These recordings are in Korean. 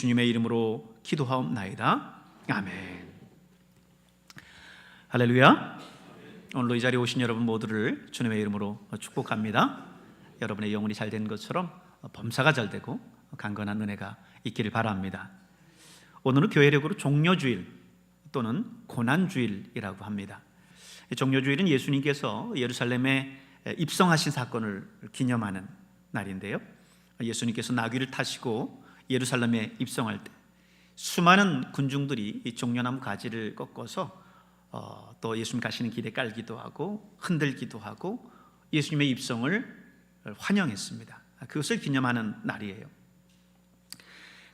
예수님의 이름으로 기도하옵나이다. 아멘. 할렐루야. 오늘도 이 자리에 오신 여러분 모두를 주님의 이름으로 축복합니다. 여러분의 영혼이 잘된 것처럼 범사가 잘되고 강건한 은혜가 있기를 바랍니다. 오늘은 교회력으로 종려주일 또는 고난주일이라고 합니다. 종려주일은 예수님께서 예루살렘에 입성하신 사건을 기념하는 날인데요, 예수님께서 나귀를 타시고 예루살렘에 입성할 때 수많은 군중들이 이 종려나무 가지를 꺾어서 또 예수님 가시는 길에 깔기도 하고 흔들기도 하고 예수님의 입성을 환영했습니다. 그것을 기념하는 날이에요.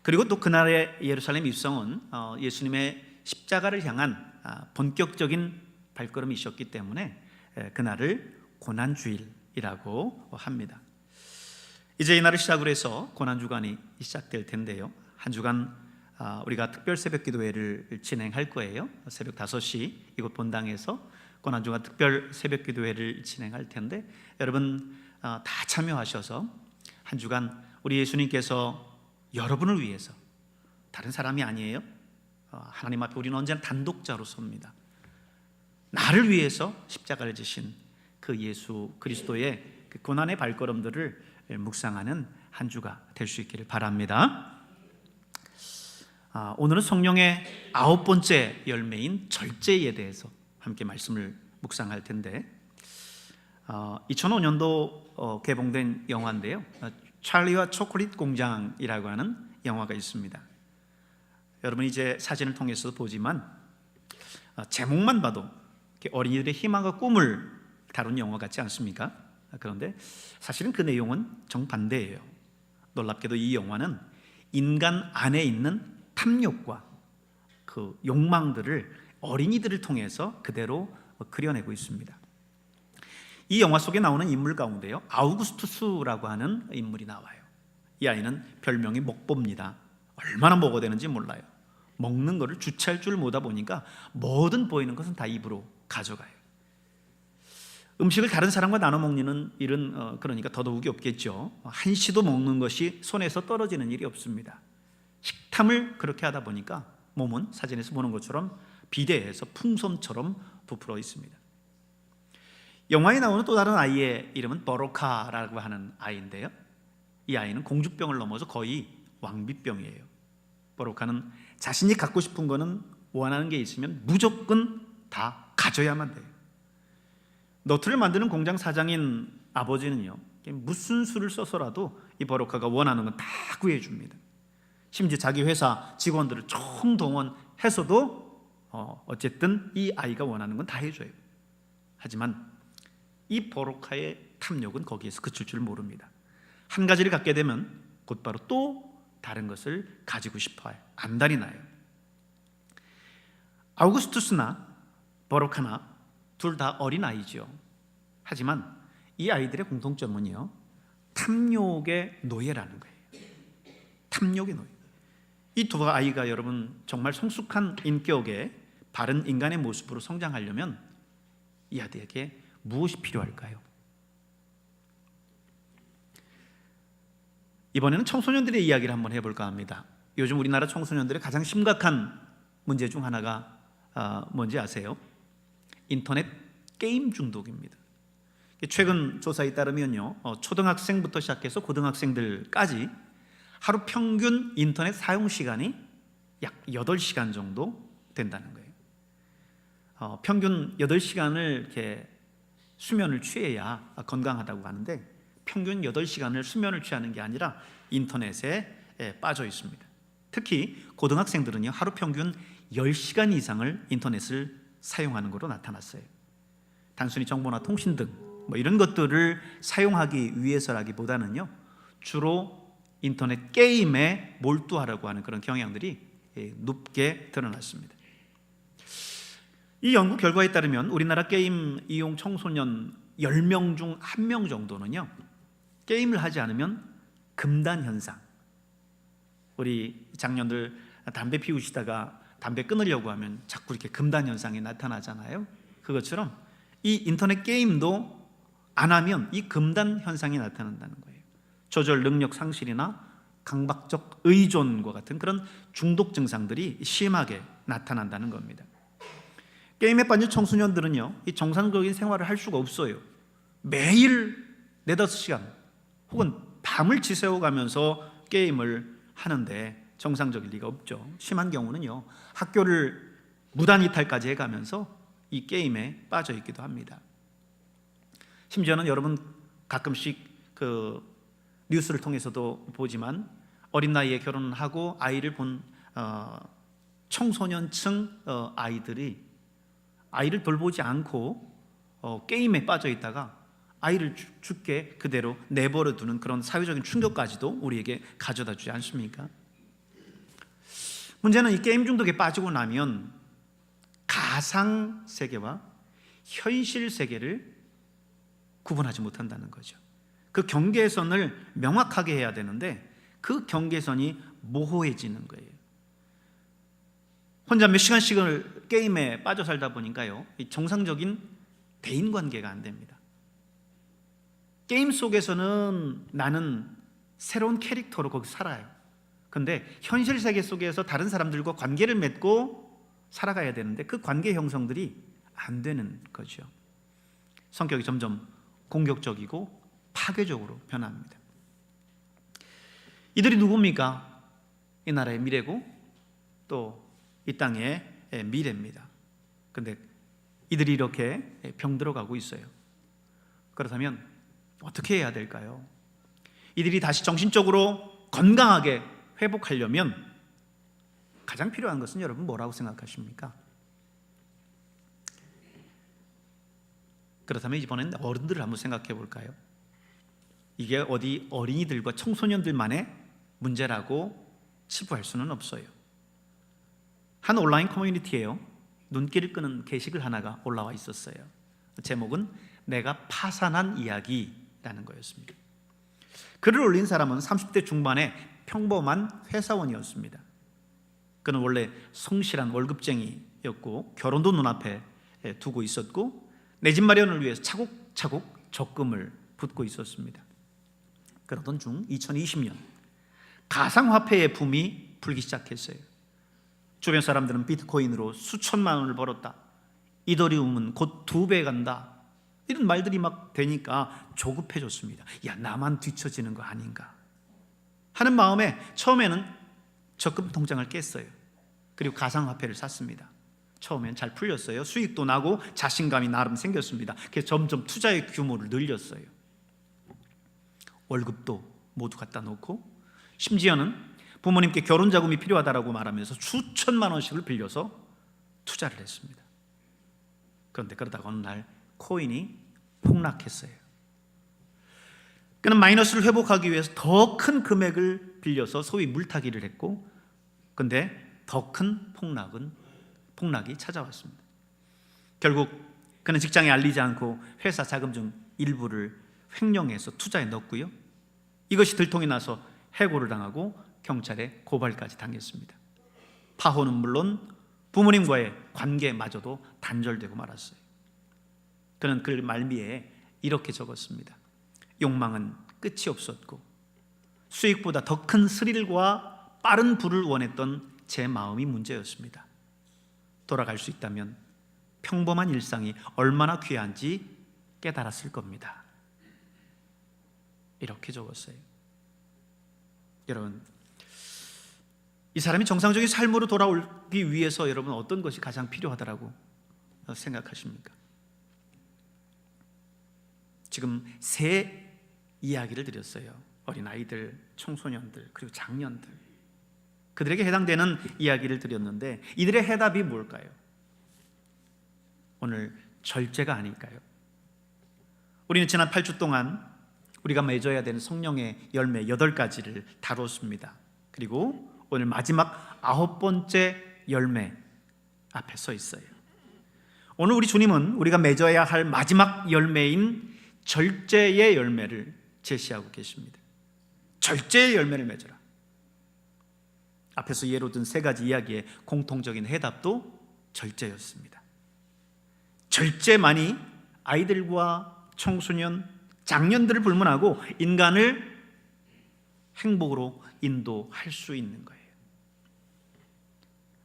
그리고 또 그날의 예루살렘 입성은 예수님의 십자가를 향한 본격적인 발걸음이셨기 때문에 그날을 고난주일이라고 합니다. 이제 이 날을 시작으로 해서 고난주간이 시작될 텐데요, 한 주간 우리가 특별 새벽 기도회를 진행할 거예요. 새벽 5시 이곳 본당에서 고난주간 특별 새벽 기도회를 진행할 텐데, 여러분 다 참여하셔서 한 주간 우리 예수님께서 여러분을 위해서, 다른 사람이 아니에요, 하나님 앞에 우리는 언제나 단독자로 섭니다. 나를 위해서 십자가를 지신 그 예수 그리스도의 그 고난의 발걸음들을 묵상하는 한 주가 될 수 있기를 바랍니다. 오늘은 성령의 9번째 열매인 절제에 대해서 함께 말씀을 묵상할 텐데, 2005년도 개봉된 영화인데요, 찰리와 초콜릿 공장이라고 하는 영화가 있습니다. 여러분 이제 사진을 통해서도 보지만 제목만 봐도 어린이들의 희망과 꿈을 다룬 영화 같지 않습니까? 그런데 사실은 그 내용은 정반대예요. 놀랍게도 이 영화는 인간 안에 있는 탐욕과 그 욕망들을 어린이들을 통해서 그대로 그려내고 있습니다. 이 영화 속에 나오는 인물 가운데요, 아우구스투스라고 하는 인물이 나와요. 이 아이는 별명이 먹보입니다. 얼마나 먹어야 되는지 몰라요. 먹는 거를 주체할 줄 모르다 보니까 뭐든 보이는 것은 다 입으로 가져가요. 음식을 다른 사람과 나눠 먹는 일은 그러니까 더더욱이 없겠죠. 한시도 먹는 것이 손에서 떨어지는 일이 없습니다. 식탐을 그렇게 하다 보니까 몸은 사진에서 보는 것처럼 비대해서 풍선처럼 부풀어 있습니다. 영화에 나오는 또 다른 아이의 이름은 버로카라고 하는 아이인데요, 이 아이는 공주병을 넘어서 거의 왕비병이에요. 버로카는 자신이 갖고 싶은 거는, 원하는 게 있으면 무조건 다 가져야만 돼요. 너트를 만드는 공장 사장인 아버지는요, 무슨 수를 써서라도 이 버로카가 원하는 건 다 구해줍니다. 심지어 자기 회사 직원들을 총동원해서도 어쨌든 이 아이가 원하는 건 다 해줘요. 하지만 이 버로카의 탐욕은 거기에서 그칠 줄 모릅니다. 한 가지를 갖게 되면 곧바로 또 다른 것을 가지고 싶어요. 안달이 나요. 아우구스투스나 버로카나 둘 다 어린아이죠. 하지만 이 아이들의 공통점은요, 탐욕의 노예라는 거예요. 탐욕의 노예. 이 두 아이가 여러분 정말 성숙한 인격의 바른 인간의 모습으로 성장하려면 이 아이에게 무엇이 필요할까요? 이번에는 청소년들의 이야기를 한번 해볼까 합니다. 요즘 우리나라 청소년들의 가장 심각한 문제 중 하나가 뭔지 아세요? 인터넷 게임 중독입니다. 최근 조사에 따르면요, 초등학생부터 시작해서 고등학생들까지 하루 평균 인터넷 사용 시간이 약 8시간 정도 된다는 거예요. 평균 8시간을 이렇게 수면을 취해야 건강하다고 하는데, 평균 8시간을 수면을 취하는 게 아니라 인터넷에 빠져 있습니다. 특히 고등학생들은요, 하루 평균 10시간 이상을 인터넷을 사용하는 것으로 나타났어요. 단순히 정보나 통신 등 이런 것들을 사용하기 위해서라기보다는요, 주로 인터넷 게임에 몰두하려고 하는 그런 경향들이 높게 드러났습니다. 이 연구 결과에 따르면 우리나라 게임 이용 청소년 10명 중 1명 정도는요, 게임을 하지 않으면 금단 현상, 우리 장년들 담배 피우시다가 담배 끊으려고 하면 자꾸 이렇게 금단 현상이 나타나잖아요. 그것처럼 이 인터넷 게임도 안 하면 이 금단 현상이 나타난다는 거예요. 조절 능력 상실이나 강박적 의존과 같은 그런 중독 증상들이 심하게 나타난다는 겁니다. 게임에 빠진 청소년들은요, 이 정상적인 생활을 할 수가 없어요. 매일 4-5시간 혹은 밤을 지새워가면서 게임을 하는데 정상적일 리가 없죠. 심한 경우는요, 학교를 무단 이탈까지 해가면서 이 게임에 빠져 있기도 합니다. 심지어는 여러분 가끔씩 그 뉴스를 통해서도 보지만 어린 나이에 결혼하고 아이를 본 청소년층 아이들이 아이를 돌보지 않고 게임에 빠져 있다가 아이를 죽게 그대로 내버려 두는 그런 사회적인 충격까지도 우리에게 가져다 주지 않습니까? 문제는 이 게임 중독에 빠지고 나면 가상 세계와 현실 세계를 구분하지 못한다는 거죠. 그 경계선을 명확하게 해야 되는데 그 경계선이 모호해지는 거예요. 혼자 몇 시간씩을 게임에 빠져 살다 보니까요, 정상적인 대인관계가 안 됩니다. 게임 속에서는 나는 새로운 캐릭터로 거기 살아요. 근데 현실 세계 속에서 다른 사람들과 관계를 맺고 살아가야 되는데 그 관계 형성들이 안 되는 거죠. 성격이 점점 공격적이고 파괴적으로 변합니다. 이들이 누굽니까? 이 나라의 미래고 또 이 땅의 미래입니다. 근데 이들이 이렇게 병들어가고 있어요. 그렇다면 어떻게 해야 될까요? 이들이 다시 정신적으로 건강하게 회복하려면 가장 필요한 것은 여러분 뭐라고 생각하십니까? 그렇다면 이번엔 어른들을 한번 생각해 볼까요? 이게 어디 어린이들과 청소년들만의 문제라고 치부할 수는 없어요. 한 온라인 커뮤니티에요, 눈길을 끄는 게시글 하나가 올라와 있었어요. 제목은 내가 파산한 이야기라는 거였습니다. 글을 올린 사람은 30대 중반의 평범한 회사원이었습니다. 그는 원래 성실한 월급쟁이였고 결혼도 눈앞에 두고 있었고 내 집 마련을 위해서 차곡차곡 적금을 붓고 있었습니다. 그러던 중 2020년 가상화폐의 붐이 불기 시작했어요. 주변 사람들은 비트코인으로 수천만 원을 벌었다, 이더리움은 곧 2배 간다, 이런 말들이 막 되니까 조급해졌습니다. 야, 나만 뒤처지는 거 아닌가 하는 마음에 처음에는 적금 통장을 깼어요. 그리고 가상화폐를 샀습니다. 처음엔 잘 풀렸어요. 수익도 나고 자신감이 나름 생겼습니다. 그래서 점점 투자의 규모를 늘렸어요. 월급도 모두 갖다 놓고 심지어는 부모님께 결혼 자금이 필요하다고 말하면서 수천만 원씩을 빌려서 투자를 했습니다. 그런데 그러다가 어느 날 코인이 폭락했어요. 그는 마이너스를 회복하기 위해서 더 큰 금액을 빌려서 소위 물타기를 했고, 그런데 더 큰 폭락이 찾아왔습니다. 결국 그는 직장에 알리지 않고 회사 자금 중 일부를 횡령해서 투자에 넣었고요, 이것이 들통이 나서 해고를 당하고 경찰에 고발까지 당했습니다. 파혼은 물론 부모님과의 관계마저도 단절되고 말았어요. 그는 글 말미에 이렇게 적었습니다. 욕망은 끝이 없었고 수익보다 더 큰 스릴과 빠른 부를 원했던 제 마음이 문제였습니다. 돌아갈 수 있다면 평범한 일상이 얼마나 귀한지 깨달았을 겁니다. 이렇게 적었어요. 여러분, 이 사람이 정상적인 삶으로 돌아오기 위해서 여러분 어떤 것이 가장 필요하다고 생각하십니까? 지금 3 이야기를 드렸어요. 어린아이들, 청소년들, 그리고 장년들, 그들에게 해당되는 이야기를 드렸는데 이들의 해답이 뭘까요? 오늘 절제가 아닐까요? 우리는 지난 8주 동안 우리가 맺어야 되는 성령의 열매 8가지를 다뤘습니다. 그리고 오늘 마지막 9번째 열매 앞에 서 있어요. 오늘 우리 주님은 우리가 맺어야 할 마지막 열매인 절제의 열매를 제시하고 계십니다. 절제의 열매를 맺어라. 앞에서 예로 든 3가지 이야기의 공통적인 해답도 절제였습니다. 절제만이 아이들과 청소년, 장년들을 불문하고 인간을 행복으로 인도할 수 있는 거예요.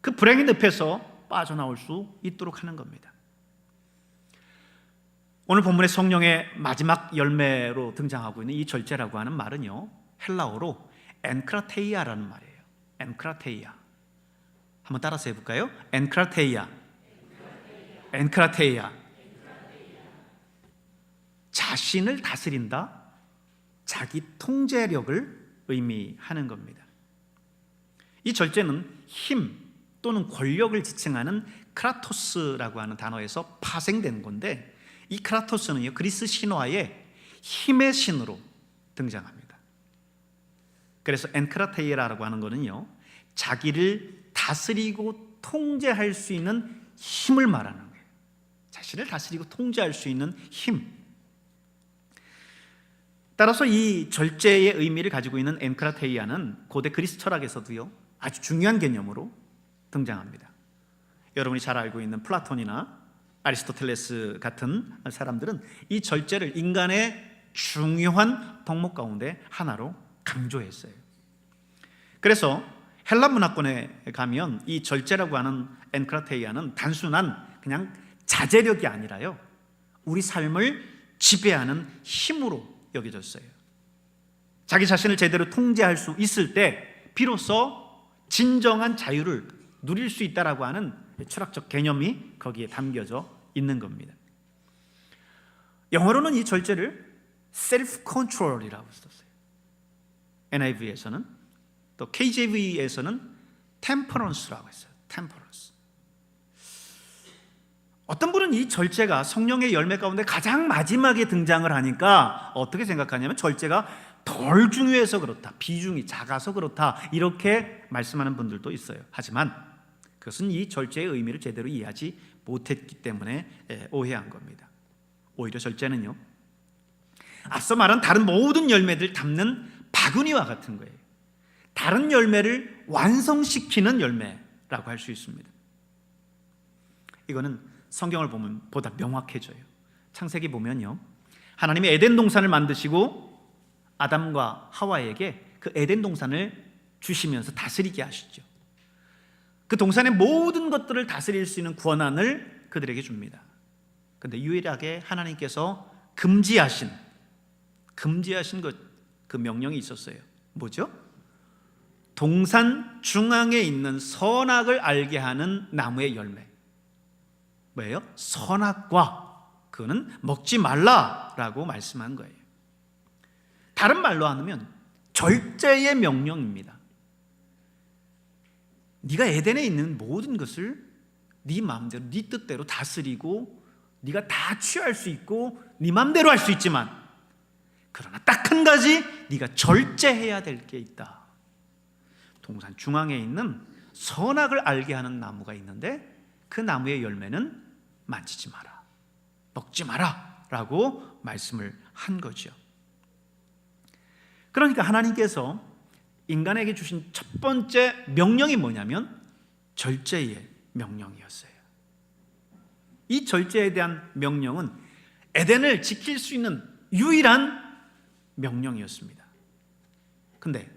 그 불행의 늪에서 빠져나올 수 있도록 하는 겁니다. 오늘 본문의 성령의 마지막 열매로 등장하고 있는 이 절제라고 하는 말은요, 헬라어로 엔크라테이아라는 말이에요. 엔크라테이아. 한번 따라서 해볼까요? 엔크라테이아. 엔크라테이아. 자신을 다스린다, 자기 통제력을 의미하는 겁니다. 이 절제는 힘 또는 권력을 지칭하는 크라토스라고 하는 단어에서 파생된 건데, 이 크라토스는요, 그리스 신화의 힘의 신으로 등장합니다. 그래서 엔크라테이라라고 하는 것은요, 자기를 다스리고 통제할 수 있는 힘을 말하는 거예요. 자신을 다스리고 통제할 수 있는 힘. 따라서 이 절제의 의미를 가지고 있는 엔크라테이아는 고대 그리스 철학에서도요, 아주 중요한 개념으로 등장합니다. 여러분이 잘 알고 있는 플라톤이나 아리스토텔레스 같은 사람들은 이 절제를 인간의 중요한 덕목 가운데 하나로 강조했어요. 그래서 헬라 문화권에 가면 이 절제라고 하는 엔크라테이아는 단순한 그냥 자제력이 아니라요, 우리 삶을 지배하는 힘으로 여겨졌어요. 자기 자신을 제대로 통제할 수 있을 때 비로소 진정한 자유를 누릴 수 있다라고 하는 철학적 개념이 거기에 담겨져 있는 겁니다. 영어로는 이 절제를 self-control이라고 썼어요. NIV에서는, 또 KJV에서는 temperance라고 했어요. temperance. 어떤 분은 이 절제가 성령의 열매 가운데 가장 마지막에 등장을 하니까 어떻게 생각하냐면 절제가 덜 중요해서 그렇다, 비중이 작아서 그렇다, 이렇게 말씀하는 분들도 있어요. 하지만 그것은 이 절제의 의미를 제대로 이해하지 못했기 때문에 오해한 겁니다. 오히려 절제는요, 앞서 말한 다른 모든 열매들 담는 바구니와 같은 거예요. 다른 열매를 완성시키는 열매라고 할 수 있습니다. 이거는 성경을 보면 보다 명확해져요. 창세기 보면요, 하나님이 에덴 동산을 만드시고 아담과 하와에게 그 에덴 동산을 주시면서 다스리게 하시죠. 그 동산의 모든 것들을 다스릴 수 있는 권한을 그들에게 줍니다. 그런데 유일하게 하나님께서 금지하신 그 명령이 있었어요. 뭐죠? 동산 중앙에 있는 선악을 알게 하는 나무의 열매. 뭐예요? 선악과, 그거는 먹지 말라라고 말씀한 거예요. 다른 말로 하면 절제의 명령입니다. 네가 에덴에 있는 모든 것을 네 마음대로, 네 뜻대로 다스리고 네가 다 취할 수 있고 네 마음대로 할 수 있지만, 그러나 딱 한 가지 네가 절제해야 될 게 있다. 동산 중앙에 있는 선악을 알게 하는 나무가 있는데 그 나무의 열매는 만지지 마라, 먹지 마라 라고 말씀을 한 거죠. 그러니까 하나님께서 인간에게 주신 첫 번째 명령이 뭐냐면 절제의 명령이었어요. 이 절제에 대한 명령은 에덴을 지킬 수 있는 유일한 명령이었습니다. 근데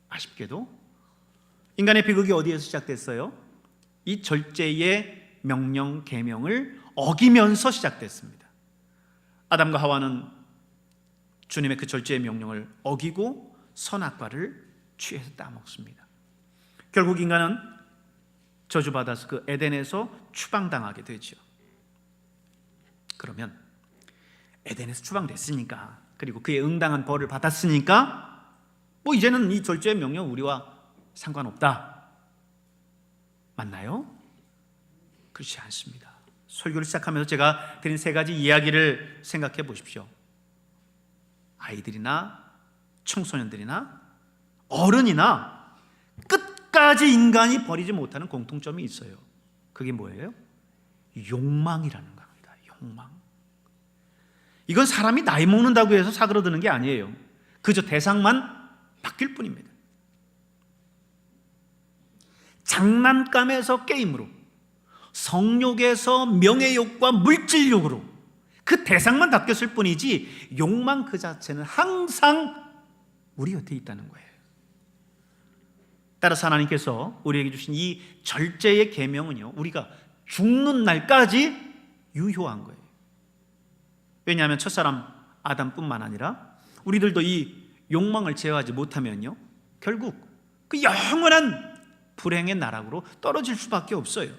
아쉽게도 인간의 비극이 어디에서 시작됐어요? 이 절제의 명령 계명을 어기면서 시작됐습니다. 아담과 하와는 주님의 그 절제의 명령을 어기고 선악과를 취해서 따먹습니다. 결국 인간은 저주받아서 그 에덴에서 추방당하게 되죠. 그러면 에덴에서 추방됐으니까, 그리고 그에 응당한 벌을 받았으니까 뭐 이제는 이 절제의 명령 우리와 상관없다, 맞나요? 그렇지 않습니다. 설교를 시작하면서 제가 드린 세 가지 이야기를 생각해 보십시오. 아이들이나 청소년들이나 어른이나 끝까지 인간이 버리지 못하는 공통점이 있어요. 그게 뭐예요? 욕망이라는 겁니다. 욕망. 이건 사람이 나이 먹는다고 해서 사그러드는 게 아니에요. 그저 대상만 바뀔 뿐입니다. 장난감에서 게임으로, 성욕에서 명예욕과 물질욕으로 그 대상만 바뀌었을 뿐이지 욕망 그 자체는 항상 우리 곁에 있다는 거예요. 따라서 하나님께서 우리에게 주신 이 절제의 계명은요, 우리가 죽는 날까지 유효한 거예요. 왜냐하면 첫사람 아담뿐만 아니라 우리들도 이 욕망을 제어하지 못하면요, 결국 그 영원한 불행의 나락으로 떨어질 수밖에 없어요.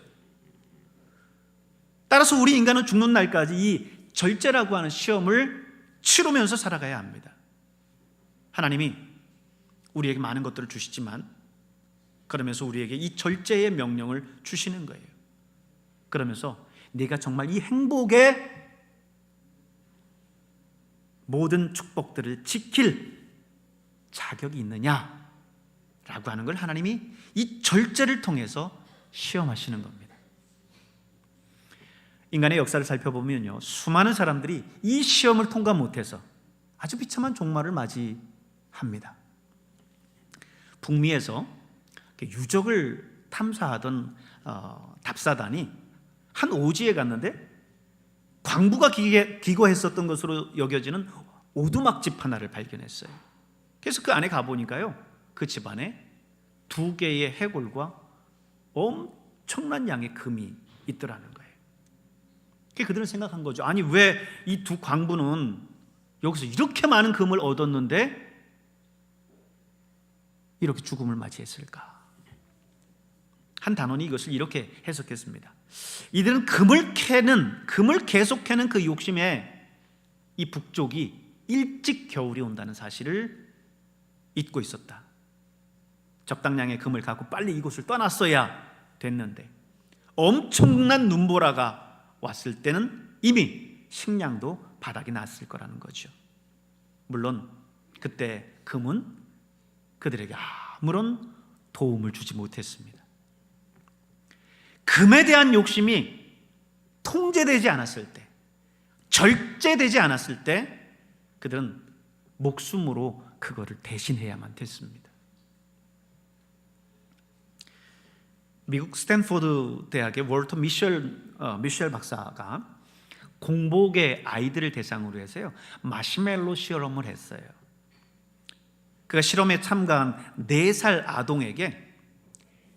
따라서 우리 인간은 죽는 날까지 이 절제라고 하는 시험을 치르면서 살아가야 합니다. 하나님이 우리에게 많은 것들을 주시지만 그러면서 우리에게 이 절제의 명령을 주시는 거예요. 그러면서 네가 정말 이 행복의 모든 축복들을 지킬 자격이 있느냐라고 하는 걸 하나님이 이 절제를 통해서 시험하시는 겁니다. 인간의 역사를 살펴보면요, 수많은 사람들이 이 시험을 통과 못해서 아주 비참한 종말을 맞이합니다. 북미에서 유적을 탐사하던 답사단이 한 오지에 갔는데 광부가 기거했었던 것으로 여겨지는 오두막집 하나를 발견했어요. 그래서 그 안에 가보니까요, 그 집안에 2개의 해골과 엄청난 양의 금이 있더라는 거예요. 그들은 생각한 거죠. 아니, 왜 이 두 광부는 여기서 이렇게 많은 금을 얻었는데 이렇게 죽음을 맞이했을까? 한 단원이 이것을 이렇게 해석했습니다. 이들은 금을 계속 캐는 그 욕심에 이 북쪽이 일찍 겨울이 온다는 사실을 잊고 있었다. 적당량의 금을 갖고 빨리 이곳을 떠났어야 됐는데 엄청난 눈보라가 왔을 때는 이미 식량도 바닥이 났을 거라는 거죠. 물론 그때 금은 그들에게 아무런 도움을 주지 못했습니다. 금에 대한 욕심이 통제되지 않았을 때, 절제되지 않았을 때 그들은 목숨으로 그거를 대신해야만 됐습니다. 미국 스탠포드 대학의 월터 미셸 박사가 공복의 아이들을 대상으로 해서요, 마시멜로 실험을 했어요. 그가 실험에 참가한 4살 아동에게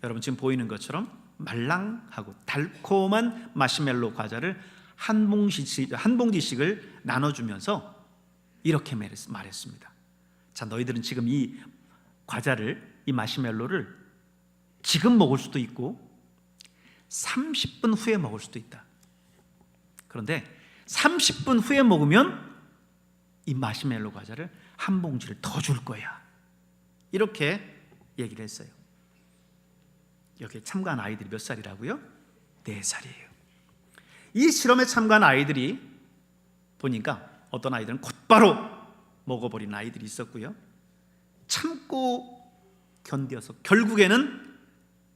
여러분 지금 보이는 것처럼 말랑하고 달콤한 마시멜로 과자를 한 봉지씩을 나눠주면서 이렇게 말했습니다. 자, 너희들은 지금 이 과자를, 이 마시멜로를 지금 먹을 수도 있고 30분 후에 먹을 수도 있다. 그런데 30분 후에 먹으면 이 마시멜로 과자를 한 봉지를 더 줄 거야. 이렇게 얘기를 했어요. 여기에 참가한 아이들이 몇 살이라고요? 4살이에요. 이 실험에 참가한 아이들이 보니까 어떤 아이들은 곧바로 먹어버린 아이들이 있었고요, 참고 견뎌서 결국에는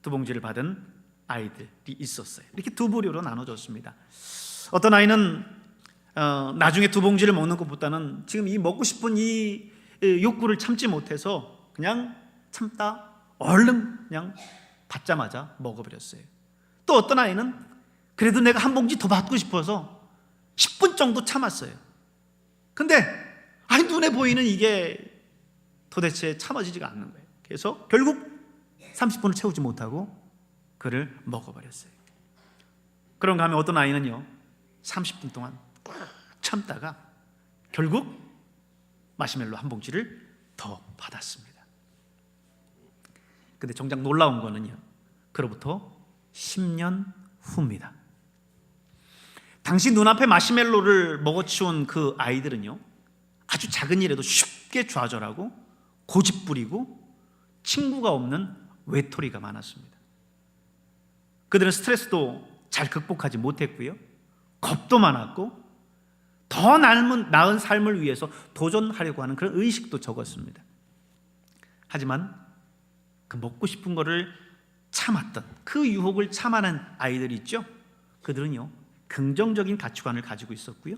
2봉지를 받은 아이들이 있었어요. 이렇게 2부류로 나눠졌습니다. 어떤 아이는 나중에 2봉지를 먹는 것보다는 지금 이 먹고 싶은 이 욕구를 참지 못해서 그냥 참다 얼른 그냥 받자마자 먹어버렸어요. 또 어떤 아이는 그래도 내가 한 봉지 더 받고 싶어서 10분 정도 참았어요. 근데 눈에 보이는 이게 도대체 참아지지가 않는 거예요. 그래서 결국 30분을 채우지 못하고 그를 먹어버렸어요. 그런가 하면 어떤 아이는요, 30분 동안 꾹 참다가 결국 마시멜로 한 봉지를 더 받았습니다. 근데 정작 놀라운 거는요, 그로부터 10년 후입니다. 당시 눈앞에 마시멜로를 먹어치운 그 아이들은요, 아주 작은 일에도 쉽게 좌절하고 고집부리고 친구가 없는 외톨이가 많았습니다. 그들은 스트레스도 잘 극복하지 못했고요, 겁도 많았고 더 나은 삶을 위해서 도전하려고 하는 그런 의식도 적었습니다. 하지만 그 먹고 싶은 거를 참았던 그 유혹을 참아낸 아이들이 있죠. 그들은요, 긍정적인 가치관을 가지고 있었고요,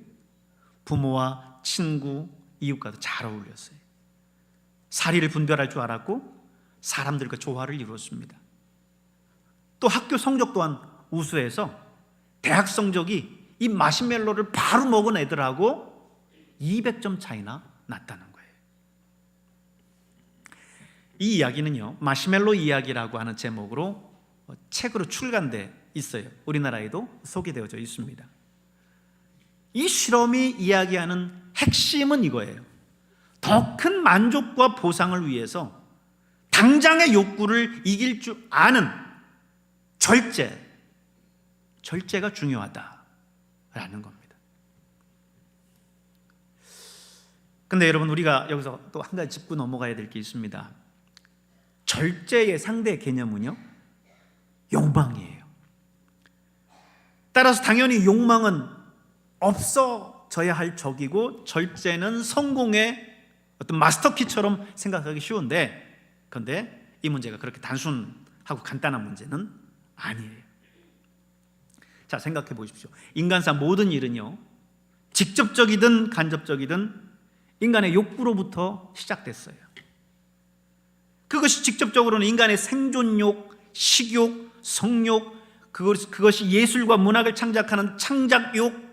부모와 친구, 이웃과도 잘 어울렸어요. 사리를 분별할 줄 알았고 사람들과 조화를 이루었습니다. 또 학교 성적 또한 우수해서 대학 성적이 이 마시멜로를 바로 먹은 애들하고 200점 차이나 났다는 거예요. 이 이야기는요, 마시멜로 이야기라고 하는 제목으로 책으로 출간돼 있어요. 우리나라에도 소개되어져 있습니다. 이 실험이 이야기하는 핵심은 이거예요. 더 큰 만족과 보상을 위해서 당장의 욕구를 이길 줄 아는 절제가 중요하다라는 겁니다. 근데 여러분, 우리가 여기서 또 한 가지 짚고 넘어가야 될 게 있습니다. 절제의 상대 개념은요, 욕망이에요. 따라서 당연히 욕망은 없어져야 할 적이고, 절제는 성공의 어떤 마스터키처럼 생각하기 쉬운데, 그런데 이 문제가 그렇게 단순하고 간단한 문제는 아니에요. 자, 생각해 보십시오. 인간사 모든 일은요, 직접적이든 간접적이든 인간의 욕구로부터 시작됐어요. 그것이 직접적으로는 인간의 생존욕, 식욕, 성욕, 그것이 예술과 문학을 창작하는 창작욕,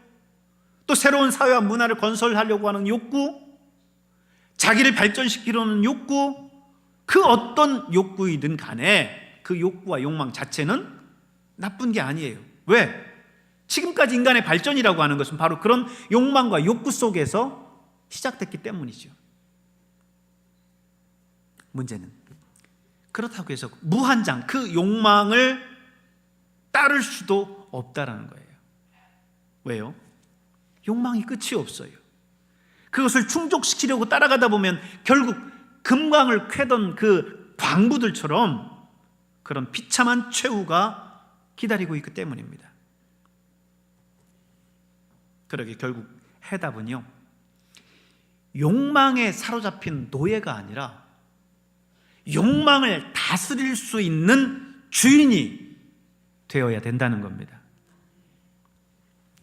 또 새로운 사회와 문화를 건설하려고 하는 욕구, 자기를 발전시키려는 욕구, 그 어떤 욕구이든 간에 그 욕구와 욕망 자체는 나쁜 게 아니에요. 왜? 지금까지 인간의 발전이라고 하는 것은 바로 그런 욕망과 욕구 속에서 시작됐기 때문이죠. 문제는 그렇다고 해서 무한정 그 욕망을 따를 수도 없다라는 거예요. 왜요? 욕망이 끝이 없어요. 그것을 충족시키려고 따라가다 보면 결국 금광을 캐던 그 광부들처럼 그런 비참한 최후가 기다리고 있기 때문입니다. 그러게 결국 해답은요, 욕망에 사로잡힌 노예가 아니라 욕망을 다스릴 수 있는 주인이 되어야 된다는 겁니다.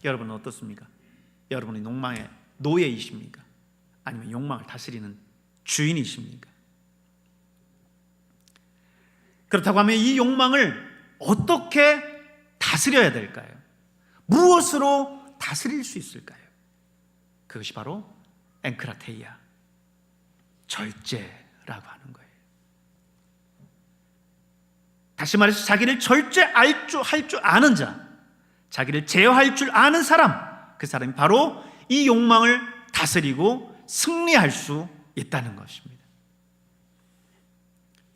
여러분은 어떻습니까? 여러분은 욕망의 노예이십니까? 아니면 욕망을 다스리는 주인이십니까? 그렇다고 하면 이 욕망을 어떻게 다스려야 될까요? 무엇으로 다스릴 수 있을까요? 그것이 바로 엔크라테이아, 절제라고 하는 거예요. 다시 말해서 자기를 절제할 줄 아는 자, 자기를 제어할 줄 아는 사람, 그 사람이 바로 이 욕망을 다스리고 승리할 수 있다는 것입니다.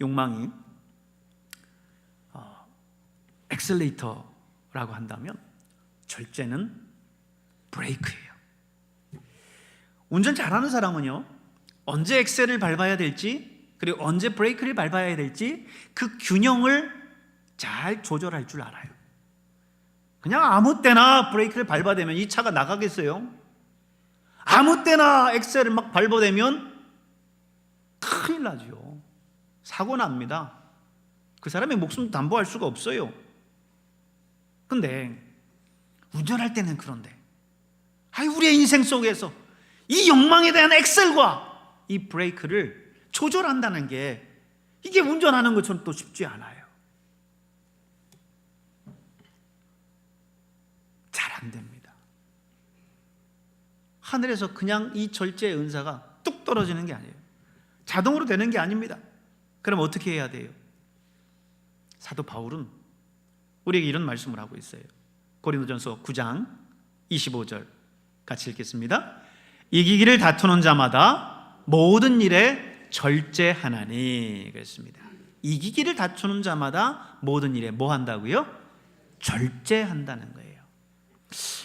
욕망이 엑셀레이터라고 한다면 절제는 브레이크예요. 운전 잘하는 사람은요, 언제 엑셀을 밟아야 될지, 그리고 언제 브레이크를 밟아야 될지 그 균형을 잘 조절할 줄 알아요. 그냥 아무 때나 브레이크를 밟아대면 이 차가 나가겠어요? 아무 때나 엑셀을 막 밟아대면 큰일 나죠. 사고 납니다. 그 사람의 목숨도 담보할 수가 없어요. 근데 운전할 때는 그런데 우리의 인생 속에서 이 욕망에 대한 엑셀과 이 브레이크를 조절한다는 게 이게 운전하는 것처럼 또 쉽지 않아요. 잘 안 됩니다. 하늘에서 그냥 이 절제의 은사가 뚝 떨어지는 게 아니에요. 자동으로 되는 게 아닙니다. 그럼 어떻게 해야 돼요? 사도 바울은 우리에게 이런 말씀을 하고 있어요. 고린도전서 9장 25절 같이 읽겠습니다. 이기기를 다투는 자마다 모든 일에 절제하나니. 그랬습니다. 이기기를 다투는 자마다 모든 일에 뭐 한다고요? 절제한다는 거예요.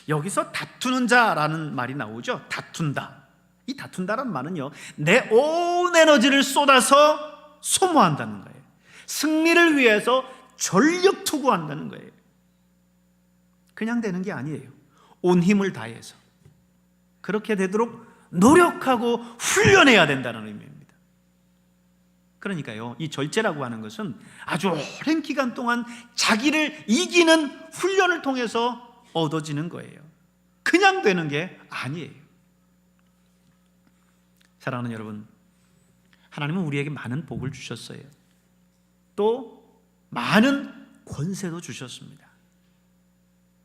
여기서 다투는 자라는 말이 나오죠. 다툰다. 이 다툰다라는 말은요, 내 온 에너지를 쏟아서 소모한다는 거예요. 승리를 위해서 전력 투구한다는 거예요. 그냥 되는 게 아니에요. 온 힘을 다해서 그렇게 되도록 노력하고 훈련해야 된다는 의미입니다. 그러니까요, 이 절제라고 하는 것은 아주 오랜 기간 동안 자기를 이기는 훈련을 통해서 얻어지는 거예요. 그냥 되는 게 아니에요. 사랑하는 여러분, 하나님은 우리에게 많은 복을 주셨어요. 또 많은 권세도 주셨습니다.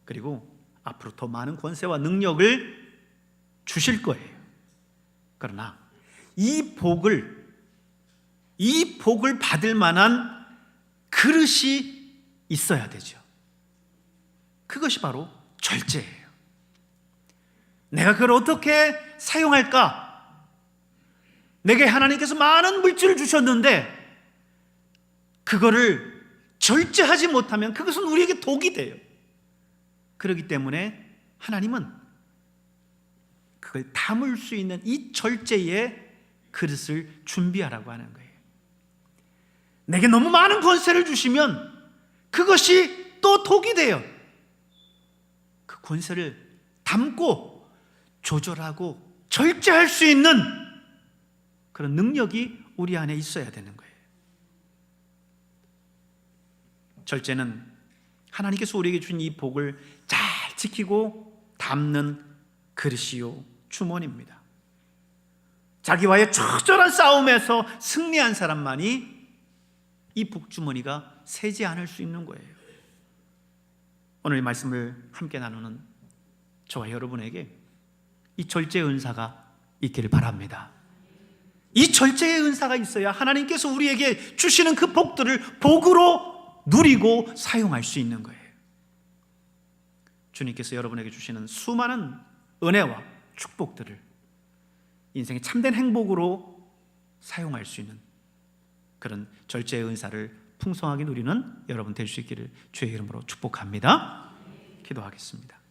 그리고 앞으로 더 많은 권세와 능력을 주실 거예요. 그러나 이 복을 이 복을 받을 만한 그릇이 있어야 되죠. 그것이 바로 절제예요. 내가 그걸 어떻게 사용할까? 내게 하나님께서 많은 물질을 주셨는데 그거를 절제하지 못하면 그것은 우리에게 독이 돼요. 그렇기 때문에 하나님은 그걸 담을 수 있는 이 절제의 그릇을 준비하라고 하는 거예요. 내게 너무 많은 권세를 주시면 그것이 또 독이 돼요. 그 권세를 담고 조절하고 절제할 수 있는 그런 능력이 우리 안에 있어야 되는 거예요. 절제는 하나님께서 우리에게 준 이 복을 잘 지키고 담는 그릇이요 주머니입니다. 자기와의 처절한 싸움에서 승리한 사람만이 이 복주머니가 새지 않을 수 있는 거예요. 오늘 이 말씀을 함께 나누는 저와 여러분에게 이 절제의 은사가 있기를 바랍니다. 이 절제의 은사가 있어야 하나님께서 우리에게 주시는 그 복들을 복으로 누리고 사용할 수 있는 거예요. 주님께서 여러분에게 주시는 수많은 은혜와 축복들을 인생의 참된 행복으로 사용할 수 있는 그런 절제의 은사를 풍성하게 누리는 여러분 될 수 있기를 주의 이름으로 축복합니다. 기도하겠습니다.